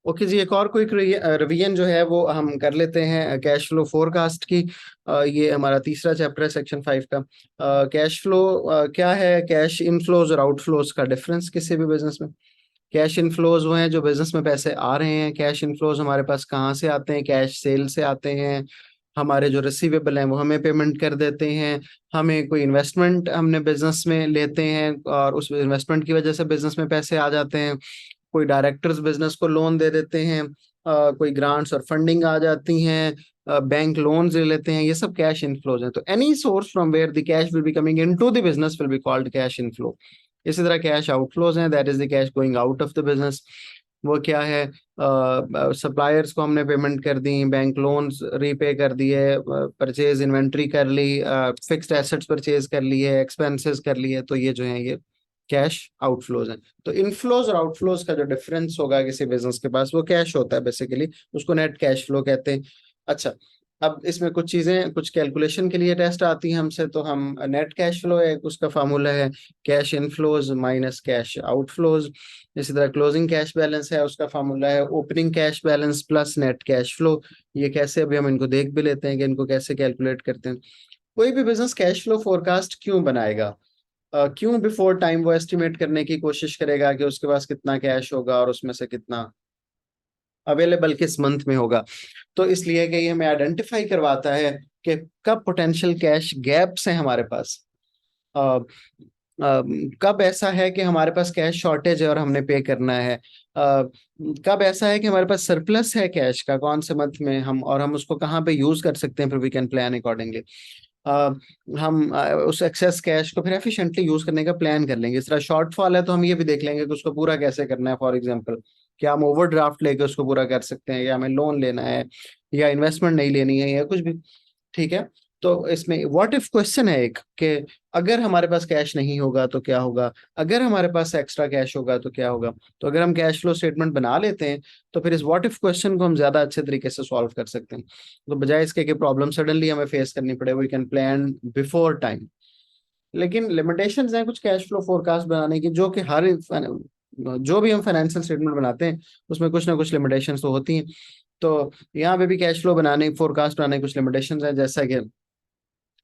Okay जी, एक और quick revision जो है वो हम कर लेते हैं कैश फ्लो फोरकास्ट की। ये हमारा तीसरा चैप्टर है सेक्शन 5 का। कैश फ्लो क्या है? कैश इनफ्लोज और आउटफ्लोज का डिफरेंस किसी भी बिजनेस में। कैश इनफ्लोज वो हैं जो बिजनेस में पैसे आ रहे हैं। कैश इनफ्लोज हमारे पास कहाँ से आते हैं? कैश सेल से आते हैं। हमारे जो रिसीवेबल हैं वो हमें पेमेंट कर देते हैं। हमें कोई इन्वेस्टमेंट हमने बिजनेस में लेते हैं और उस इन्वेस्टमेंट की वजह से बिजनेस में पैसे आ जाते हैं। कोई डायरेक्टर्स बिजनेस को लोन दे देते हैं। कोई ग्रांट्स और फंडिंग आ जाती हैं। बैंक लोन्स ले लेते हैं। ये सब कैश इनफ्लोज हैं। तो any source from where the cash will be coming into the business will be called cash inflow. इसी तरह कैश आउटफ्लोज हैं, that is the cash going out of the business. वो क्या है? सप्लायर्स को हमने पेमेंट कर दी, बैंक लोन्स रीपे कर दिए, परचेज इन्वेंट्री कर ली, फिक्स्ड एसेट्स परचेज कर लिए, एक्सपेंसेस कर लिए। तो ये जो है ये कैश आउटफ्लोज हैं। तो इनफ्लोज और आउटफ्लोज का जो डिफरेंस होगा किसी बिजनेस के पास, वो कैश होता है बेसिकली, उसको नेट कैश फ्लो कहते हैं। अच्छा, अब इसमें कुछ चीजें, कुछ कैलकुलेशन के लिए टेस्ट आती हैं हमसे। तो हम नेट कैश फ्लो है, उसका फार्मूला है cash inflows minus cash outflows. इसी तरह क्लोजिंग कैश बैलेंस है, उसका फार्मूला है opening cash balance plus net cash flow. ये कैसे, अभी हम इनको देख भी लेते हैं कि इनको कैसे कैलकुलेट करते हैं। कोई भी बिजनेस कैश फ्लो फोरकास्ट क्यों बनाएगा? क्यों बिफोर टाइम वो एस्टिमेट करने की कोशिश करेगा कि उसके पास कितना कैश होगा और उसमें से कितना अवेलेबल किस मंथ में होगा? तो इसलिए कि ये हमें आइडेंटिफाई करवाता है कि कब पोटेंशियल कैश गैप्स हैं हमारे पास। अ, कब ऐसा है कि हमारे पास कैश शॉर्टेज है और हमने पे करना है। कब ऐसा है कि हमारे पास सरप्लस है कैश का, कौन से मंथ में हम, और हम उसको कहाँ पे यूज कर सकते हैं, फिर वी कैन प्लान अकॉर्डिंगली। हम उस एक्सेस कैश को फिर एफिशिएंटली यूज करने का प्लान कर लेंगे। इस तरह शॉर्टफॉल है तो हम ये भी देख लेंगे कि उसको पूरा कैसे करना है। फॉर एग्जांपल, क्या हम ओवरड्राफ्ट लेके उसको पूरा कर सकते हैं, या हमें लोन लेना है, या इन्वेस्टमेंट नहीं लेनी है, या कुछ भी। ठीक है। तो इसमें व्हाट इफ क्वेश्चन है एक, कि अगर हमारे पास कैश नहीं होगा तो क्या होगा, अगर हमारे पास एक्स्ट्रा कैश होगा तो क्या होगा। तो अगर हम कैश फ्लो स्टेटमेंट बना लेते हैं तो फिर इस व्हाट इफ क्वेश्चन को हम ज्यादा अच्छे तरीके से सॉल्व कर सकते हैं। तो बजाय इसके कि प्रॉब्लम सडनली हमें फेस करनी पड़े, we can plan before time. लेकिन लिमिटेशंस हैं कुछ कैश फ्लो फोरकास्ट बनाने की, जो कि हर जो भी हम फाइनेंशियल स्टेटमेंट बनाते हैं उसमें कुछ ना कुछ लिमिटेशंस तो होती हैं। तो यहाँ पे भी कैश फ्लो बनाने, फोरकास्ट बनाने की कुछ लिमिटेशंस हैं, जैसा कि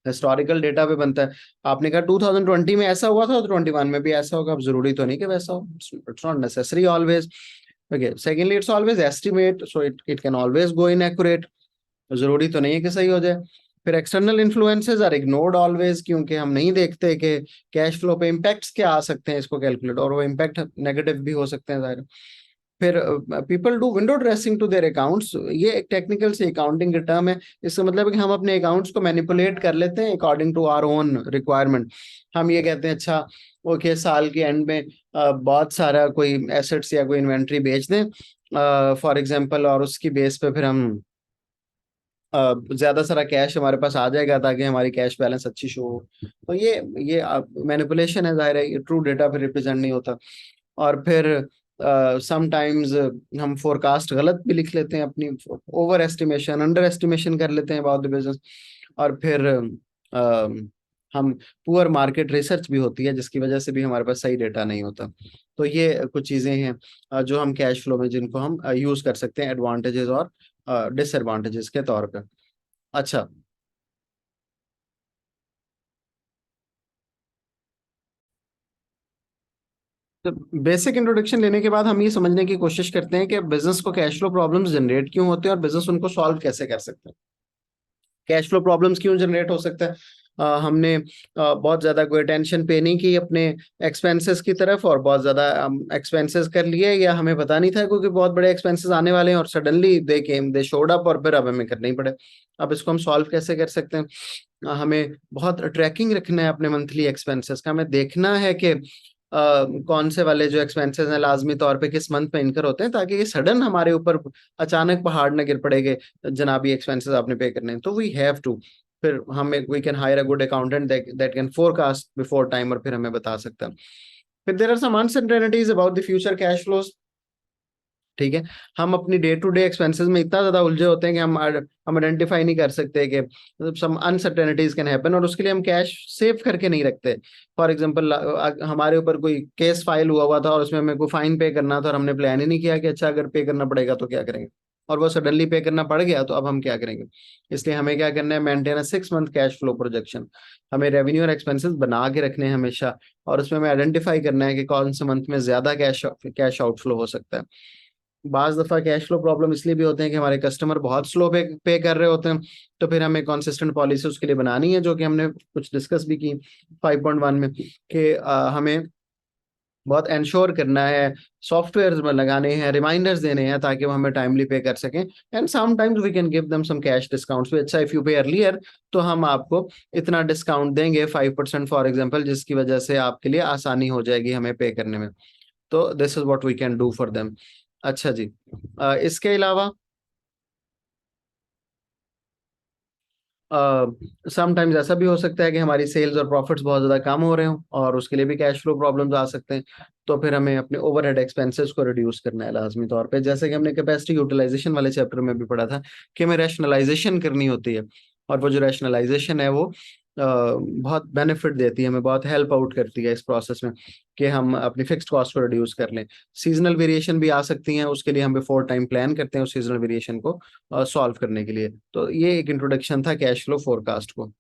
हिस्टोरिकल डेटा पे बनता है। आपने कहा 2020 में ऐसा हुआ था तो 21 में भी ऐसा होगा, अब जरूरी तो नहीं कि वैसा हो। It's not necessary always. Okay, secondly it's always estimate, so it can always go inaccurate. जरूरी तो नहीं है कि सही हो जाए। फिर external influences are ignored always, क्योंकि हम नहीं देखते कि कैश फ्लो पे इम्पैक्ट्स क्या आ सकते हैं इसको कैलकुलेट, और वो इम्पैक्ट नेगेटिव भी हो सकते हैं जाहिर। फिर people do window dressing to their accounts. ये एक टेक्निकल से अकाउंटिंग का टर्म है। इसका मतलब है कि हम अपने अकाउंट्स को मैनिपुलेट कर लेते हैं according to our own requirement. हम ये कहते हैं, अच्छा ओके, साल के एंड में बहुत सारा कोई एसेट्स या कोई इन्वेंट्री बेच दें फॉर एग्जांपल, और उसकी बेस पे फिर हम ज्यादा सारा कैश हमारे पास आ जाएगा ताकि हमारी कैश बैलेंस अच्छी शो हो। तो ये मैनिपुलेशन है, जाहिर है, ये ट्रू डेटा पे रिप्रेजेंट नहीं होता। और फिर समटाइम्स हम फोरकास्ट गलत भी लिख लेते हैं, अपनी ओवर एस्टिमेशन, अंडर एस्टिमेशन कर लेते हैं अबाउट द बिजनेस। और फिर हम पुअर मार्केट रिसर्च भी होती है, जिसकी वजह से भी हमारे पास सही डेटा नहीं होता। तो ये कुछ चीजें हैं जो हम कैश फ्लो में, जिनको हम यूज कर सकते हैं एडवांटेजेस और डिसएडवांटेजेस के तौर पे। अच्छा, तो बेसिक इंट्रोडक्शन लेने के बाद हम ये समझने की कोशिश करते हैं कि बिजनेस को कैश फ्लो प्रॉब्लम्स जनरेट क्यों होते हैं और बिजनेस उनको सॉल्व कैसे कर सकते हैं। कैश फ्लो प्रॉब्लम्स क्यों जनरेट हो सकता है? हमने बहुत ज्यादा कोई अटेंशन पे नहीं की अपने एक्सपेंसेस की तरफ, और बहुत ज्यादा एक्सपेंसेस कर लिए, या हमें पता नहीं था क्योंकि बहुत बड़े एक्सपेंसेस आने वाले हैं और सडनली दे शोड अप, और फिर अब हमें करना ही पड़े। अब इसको हम सॉल्व कैसे कर सकते हैं? हमें बहुत ट्रैकिंग रखना है अपने मंथली एक्सपेंसेस का। हमें देखना है कि कौन से वाले जो एक्सपेंसेस हैं लाजमी तौर पे किस मंथ में इनकर होते हैं, ताकि ये सडन हमारे ऊपर अचानक पहाड़ न गिर पड़ेगे जनाबी एक्सपेंसेस आपने पे करने हैं। तो वी हैव टू, फिर हमें we can hire a good accountant that can forecast before time, और फिर हमें बता सकता है। फिर there are some uncertainties about the future cash flows. ठीक है। हम अपनी डे टू डे एक्सपेंसेस में इतना ज्यादा उलझे होते हैं कि हम आइडेंटिफाई नहीं कर सकते कि सम अनसर्टेनिटीज कैन हैपन, और उसके लिए हम कैश सेव करके नहीं रखते। फॉर एग्जांपल हमारे ऊपर कोई केस फाइल हुआ हुआ था और उसमें हमें कोई फाइन पे करना था और हमने प्लान ही नहीं किया कि अच्छा अगर पे करना पड़ेगा तो क्या करेंगे, और वो सडनली पे करना पड़ गया तो अब हम क्या करेंगे। इसलिए हमें क्या करना है, maintain a 6 month cash flow projection. हमें रेवेन्यू और एक्सपेंसेस बना के रखने हैं हमेशा, और उसमें हमें आइडेंटिफाई करना है कि कौन से मंथ में ज्यादा कैश आउटफ्लो हो सकता है। बाज दफा कैश फ्लो प्रॉब्लम इसलिए भी होते हैं कि हमारे कस्टमर बहुत स्लो पे कर रहे होते हैं। तो फिर हमें कंसिस्टेंट पॉलिसी उसके लिए बनानी है, जो कि हमने कुछ डिस्कस भी की 5.1 में, कि हमें बहुत इंश्योर करना है, सॉफ्टवेयर लगाने हैं, रिमाइंडर्स देने हैं ताकि वो हमें टाइमली पे कर सकें। And sometimes we can give them some cash discounts भी। अच्छा, इफ यू पे अर्लियर तो हम आपको इतना डिस्काउंट देंगे 5% फॉर एग्जांपल, जिसकी वजह से आपके लिए आसानी हो जाएगी हमें पे करने में। तो this is what we can do for them. अच्छा जी, इसके अलावा समटाइम्स ऐसा भी हो सकता है कि हमारी सेल्स और प्रॉफिट्स बहुत ज्यादा कम हो रहे हो, और उसके लिए भी कैश फ्लो प्रॉब्लम्स आ सकते हैं। तो फिर हमें अपने ओवरहेड एक्सपेंसेस को रिड्यूस करना है लाजमी तौर पे, जैसे कि हमने कैपेसिटी यूटिलाइजेशन वाले चैप्टर में भी पढ़ा था कि हमें रैशनलाइजेशन करनी होती है। और वो जो रैशनलाइजेशन है वो बहुत बेनिफिट देती है हमें, बहुत हेल्प आउट करती है इस प्रोसेस में, कि हम अपनी फिक्स्ड कॉस्ट को रिड्यूस कर लें। सीजनल वेरिएशन भी आ सकती हैं, उसके लिए हम बिफोर टाइम प्लान करते हैं उस सीजनल वेरिएशन को सॉल्व करने के लिए। तो ये एक इंट्रोडक्शन था कैश फ्लो फोरकास्ट को।